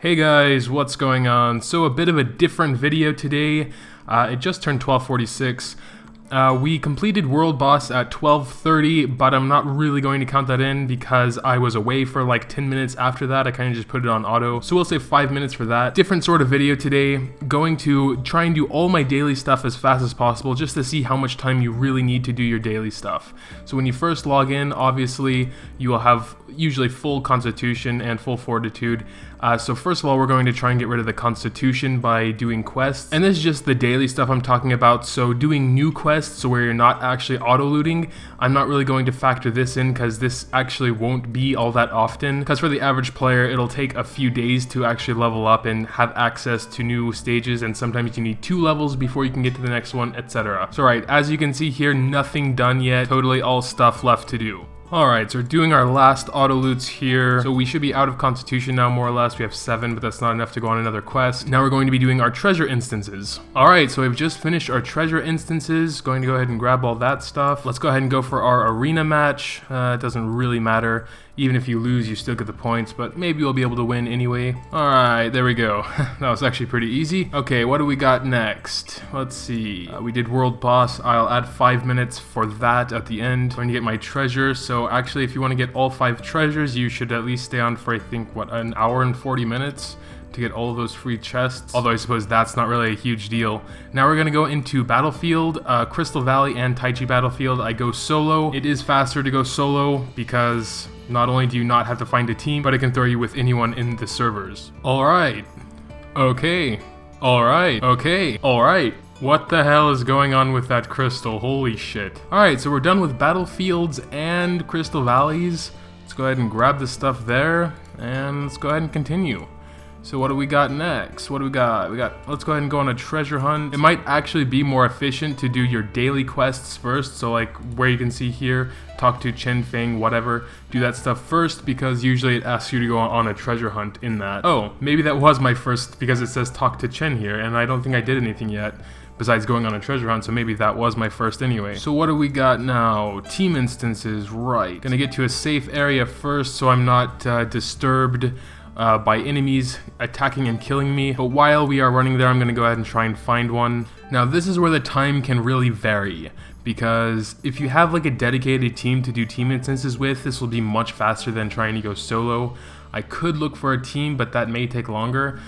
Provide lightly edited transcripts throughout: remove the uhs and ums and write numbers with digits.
Hey guys, what's going on? So a bit of a different video today. It just turned 12:46. We completed World Boss at 12:30, but I'm not really going to count that in because I was away for like 10 minutes after that. I kind of just put it on auto. So we'll say 5 minutes for that. Different sort of video today. Going to try and do all my daily stuff as fast as possible just to see how much time you really need to do your daily stuff. So when you first log in, obviously you will have usually full constitution and full fortitude. So first of all, we're going to try and get rid of the constitution by doing quests. And this is just the daily stuff I'm talking about. So doing new quests, so where you're not actually auto-looting, I'm not really going to factor this in because this actually won't be all that often. Because for the average player, it'll take a few days to actually level up and have access to new stages. And sometimes you need 2 levels before you can get to the next one, etc. So right, as you can see here, nothing done yet. Totally all stuff left to do. Alright, so we're doing our last auto loots here. So we should be out of constitution now, more or less. We have 7, but that's not enough to go on another quest. Now we're going to be doing our treasure instances. Alright, so we've just finished our treasure instances. Going to go ahead and grab all that stuff. Let's go ahead and go for our arena match. It doesn't really matter. Even if you lose, you still get the points, but maybe you'll be able to win anyway. Alright, there we go. That was actually pretty easy. Okay, what do we got next? Let's see. We did World Boss. I'll add 5 minutes for that at the end. I'm going to get my treasure. So actually, if you want to get all 5 treasures, you should at least stay on for, I think, what, an hour and 40 minutes? To get all of those free chests, although I suppose that's not really a huge deal. Now we're going to go into Battlefield, Crystal Valley and Taichi Battlefield. I go solo. It is faster to go solo because not only do you not have to find a team, but it can throw you with anyone in the servers. Alright. Okay. Alright. Okay. Alright. What the hell is going on with that crystal? Holy shit. Alright, so we're done with Battlefields and Crystal Valleys. Let's go ahead and grab the stuff there, and let's go ahead and continue. So what do we got next? What do we got? Let's go ahead and go on a treasure hunt. It might actually be more efficient to do your daily quests first. So like where you can see here, talk to Chen Feng, whatever. Do that stuff first because usually it asks you to go on a treasure hunt in that. Oh, maybe that was my first because it says talk to Chen here and I don't think I did anything yet besides going on a treasure hunt, so maybe that was my first anyway. So what do we got now? Team instances, right. Gonna get to a safe area first so I'm not disturbed by enemies attacking and killing me. But while we are running there, I'm going to go ahead and try and find one. Now this is where the time can really vary, because if you have like a dedicated team to do team instances with, this will be much faster than trying to go solo. I could look for a team, but that may take longer.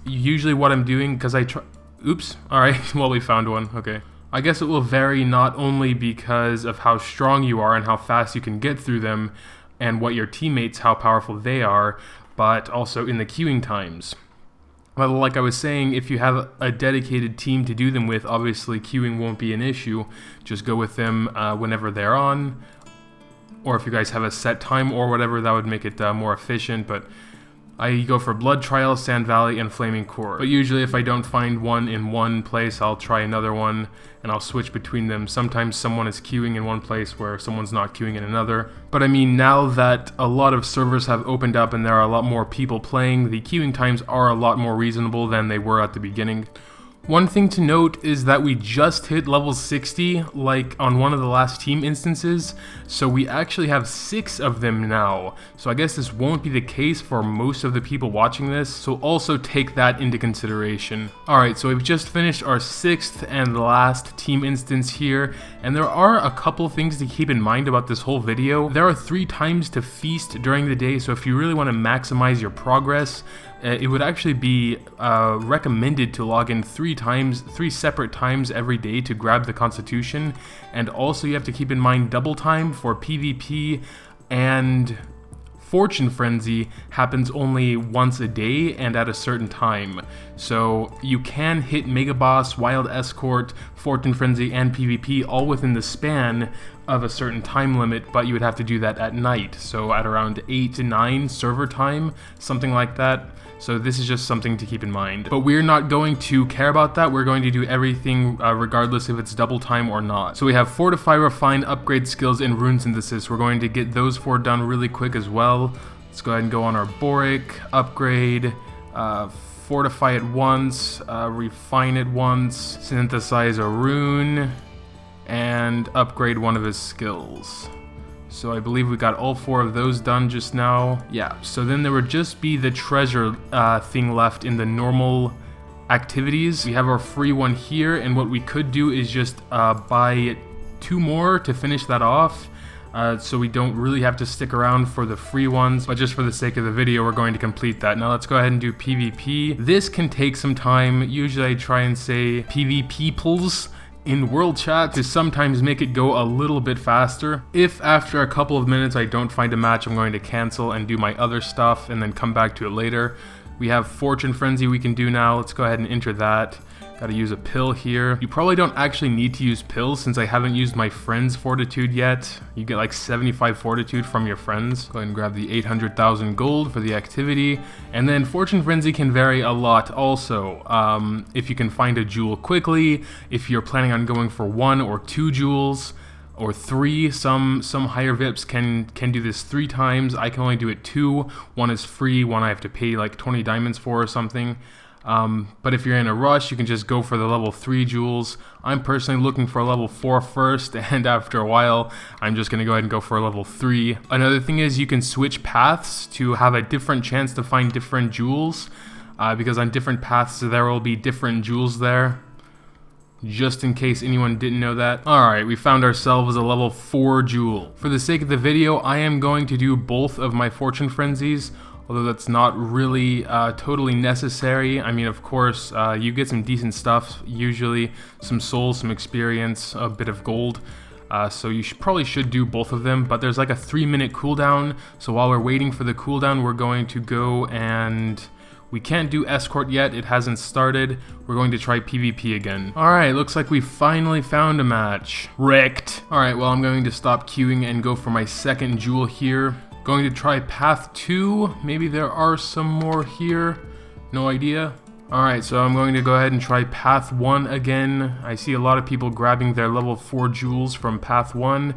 Usually what I'm doing, because I try... Oops, alright, well we found one, okay. I guess it will vary not only because of how strong you are and how fast you can get through them, and what your teammates, how powerful they are, but also in the queuing times. But like I was saying, if you have a dedicated team to do them with, obviously queuing won't be an issue. Just go with them whenever they're on, or if you guys have a set time or whatever, that would make it more efficient. But I go for Blood Trial, Sand Valley, and Flaming Core. But usually if I don't find one in one place, I'll try another one, and I'll switch between them. Sometimes someone is queuing in one place where someone's not queuing in another. But I mean, now that a lot of servers have opened up and there are a lot more people playing, the queuing times are a lot more reasonable than they were at the beginning. One thing to note is that we just hit level 60, like on one of the last team instances, so we actually have 6 of them now. So I guess this won't be the case for most of the people watching this, so also take that into consideration. Alright, so we've just finished our 6th and last team instance here, and there are a couple things to keep in mind about this whole video. There are 3 times to feast during the day, so if you really want to maximize your progress, it would actually be recommended to log in 3 separate times every day to grab the Constitution, and also you have to keep in mind double time for PvP, and Fortune Frenzy happens only once a day and at a certain time. So you can hit Mega Boss, Wild Escort, Fortune Frenzy, and PvP all within the span of a certain time limit, but you would have to do that at night, so at around 8 to 9 server time, something like that. So this is just something to keep in mind. But we're not going to care about that. We're going to do everything regardless if it's double time or not. So we have Fortify, Refine, Upgrade Skills, and Rune Synthesis. We're going to get those 4 done really quick as well. Let's go ahead and go on our Boric, Upgrade, Fortify it once, Refine it once, Synthesize a Rune, and upgrade one of his skills. So I believe we got all 4 of those done just now. Yeah, so then there would just be the treasure thing left in the normal activities. We have our free one here, and what we could do is just buy 2 more to finish that off. So we don't really have to stick around for the free ones, but just for the sake of the video, we're going to complete that. Now let's go ahead and do PvP. This can take some time. Usually I try and say PvP pulls in world chat to sometimes make it go a little bit faster. If after a couple of minutes I don't find a match, I'm going to cancel and do my other stuff and then come back to it later. We have Fortune Frenzy we can do now. Let's go ahead and enter that. Gotta use a pill here. You probably don't actually need to use pills since I haven't used my friend's fortitude yet. You get like 75 fortitude from your friends. Go ahead and grab the 800,000 gold for the activity. And then Fortune Frenzy can vary a lot also. If you can find a jewel quickly, if you're planning on going for 1 or 2 jewels, or 3, some higher VIPs can do this 3 times. I can only do it 2. 1 is free, 1 I have to pay like 20 diamonds for or something. But if you're in a rush, you can just go for the level 3 jewels. I'm personally looking for a level 4 first, and after a while, I'm just going to go ahead and go for a level 3. Another thing is you can switch paths to have a different chance to find different jewels, because on different paths there will be different jewels there. Just in case anyone didn't know that. Alright, we found ourselves a level 4 jewel. For the sake of the video, I am going to do both of my Fortune Frenzies, although that's not really totally necessary. I mean, of course, you get some decent stuff, usually some souls, some experience, a bit of gold. So you probably should do both of them, but there's like a 3-minute cooldown. So while we're waiting for the cooldown, we're going to go and... We can't do escort yet, it hasn't started. We're going to try PvP again. Alright, looks like we finally found a match. Wrecked. Alright, well I'm going to stop queuing and go for my second jewel here. Going to try path 2. Maybe there are some more here. No idea. Alright, so I'm going to go ahead and try path 1 again. I see a lot of people grabbing their level 4 jewels from path 1.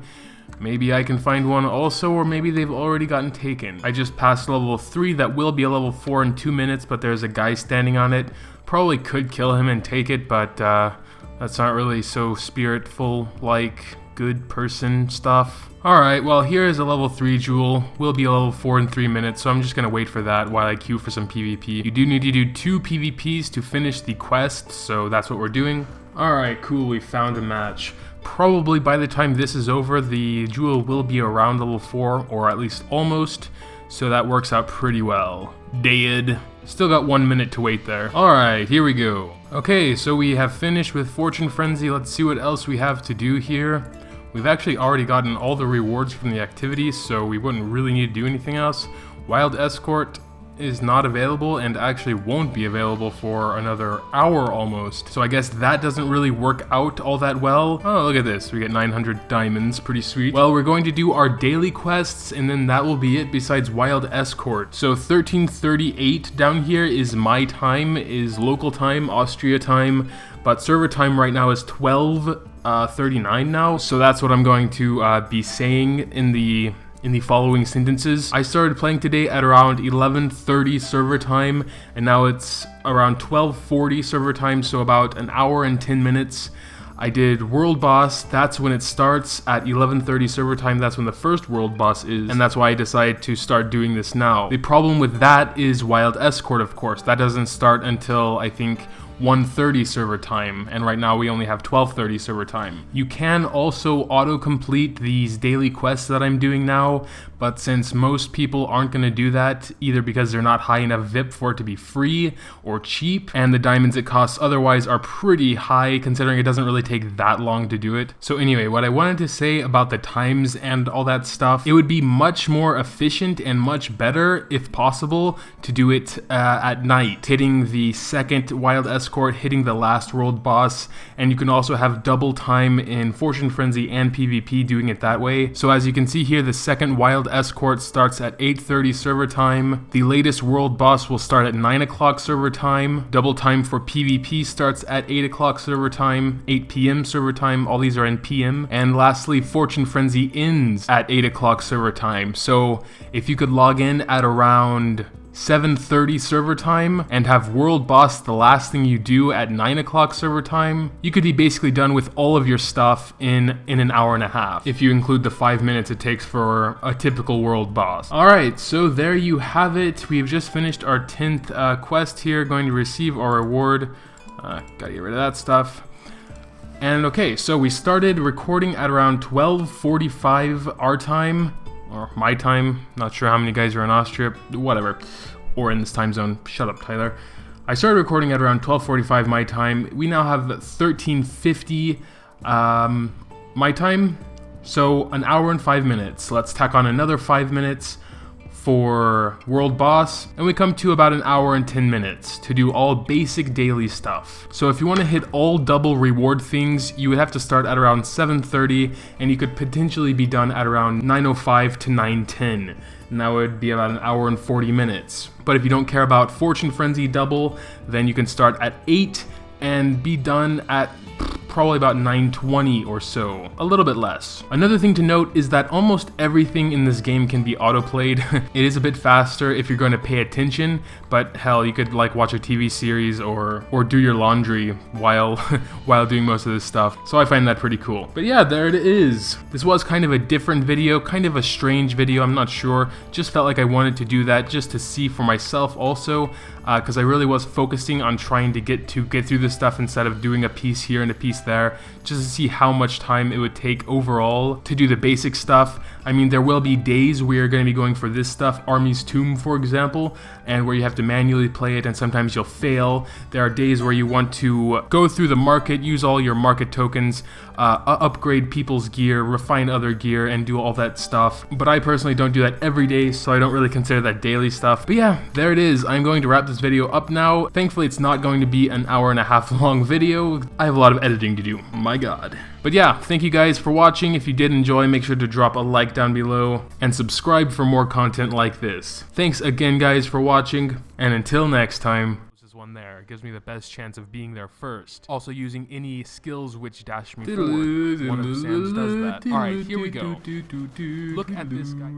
Maybe I can find one also, or maybe they've already gotten taken. I just passed level 3, that will be a level 4 in 2 minutes, but there's a guy standing on it. Probably could kill him and take it, but that's not really so spiritful, like good person stuff. Alright, well here is a level 3 jewel. Will be a level 4 in 3 minutes, so I'm just gonna wait for that while I queue for some PvP. You do need to do 2 PvPs to finish the quest, so that's what we're doing. Alright, cool, we found a match. Probably by the time this is over, the jewel will be around level 4, or at least almost, so that works out pretty well. Dead. Still got 1 minute to wait there. Alright, here we go. Okay, so we have finished with Fortune Frenzy. Let's see what else we have to do here. We've actually already gotten all the rewards from the activities, so we wouldn't really need to do anything else. Wild Escort is not available and actually won't be available for another hour almost. So I guess that doesn't really work out all that well. Oh, look at this. We get 900 diamonds. Pretty sweet. Well, we're going to do our daily quests and then that will be it besides Wild Escort. So 13:38 down here is my time, is local time, Austria time, but server time right now is 12:39 now. So that's what I'm going to be saying in the following sentences. I started playing today at around 11:30 server time, and now it's around 12:40 server time, so about an hour and 10 minutes. I did World Boss, that's when it starts at 11:30 server time, that's when the first World Boss is, and that's why I decided to start doing this now. The problem with that is Wild Escort, of course. That doesn't start until, I think, 1:30 server time, and right now we only have 12:30 server time. You can also auto-complete these daily quests that I'm doing now, but since most people aren't going to do that, either because they're not high enough VIP for it to be free or cheap, and the diamonds it costs otherwise are pretty high considering it doesn't really take that long to do it. So anyway, what I wanted to say about the times and all that stuff, it would be much more efficient and much better, if possible, to do it at night, hitting the second Wild Escort, hitting the last World Boss, and you can also have double time in Fortune Frenzy and PvP doing it that way. So as you can see here, the second Wild Escort starts at 8:30 server time. The latest World Boss will start at 9 o'clock server time. Double time for PvP starts at 8 o'clock server time, 8 p.m. server time. All these are in PM. And lastly, Fortune Frenzy ends at 8 o'clock server time. So if you could log in at around 7:30 server time and have world boss the last thing you do at 9 o'clock server time, you could be basically done with all of your stuff in an hour and a half, if you include the 5 minutes it takes for a typical world boss. Alright, so there you have it. We've just finished our 10th quest here, going to receive our reward. Gotta get rid of that stuff. And okay, so we started recording at around 12:45 our time, or my time. Not sure how many guys are in Austria, whatever, or in this time zone. Shut up, Tyler. I started recording at around 12:45 my time. We now have 13:50 my time, so an hour and 5 minutes. Let's tack on another 5 minutes for world boss, and we come to about an hour and 10 minutes to do all basic daily stuff. So if you want to hit all double reward things, you would have to start at around 7:30, and you could potentially be done at around 9:05 to 9:10, and that would be about an hour and 40 minutes. But if you don't care about Fortune Frenzy double, then you can start at 8 and be done at probably about 9:20 or so, a little bit less. Another thing to note is that almost everything in this game can be auto-played. It is a bit faster if you're going to pay attention, but hell, you could like watch a TV series or do your laundry while while doing most of this stuff. So I find that pretty cool. But yeah, there it is. This was kind of a different video, kind of a strange video, I'm not sure. Just felt like I wanted to do that just to see for myself also, because I really was focusing on trying to get through this stuff instead of doing a piece here and a piece there, just to see how much time it would take overall to do the basic stuff. I mean, there will be days where you're going to be going for this stuff, Army's Tomb for example, and where you have to manually play it and sometimes you'll fail. There are days where you want to go through the market, use all your market tokens, upgrade people's gear, refine other gear, and do all that stuff. But I personally don't do that every day, so I don't really consider that daily stuff. But yeah, there it is. I'm going to wrap this video up now. Thankfully, it's not going to be an hour and a half long video. I have a lot of editing to do, my god. But yeah, thank you guys for watching. If you did enjoy, make sure to drop a like down below and subscribe for more content like this. Thanks again guys for watching, and until next time. This is one there. It gives me the best chance of being there first. Also using any skills which dash me forward. One of Sam's does that. Alright, here we go. Look at this guy.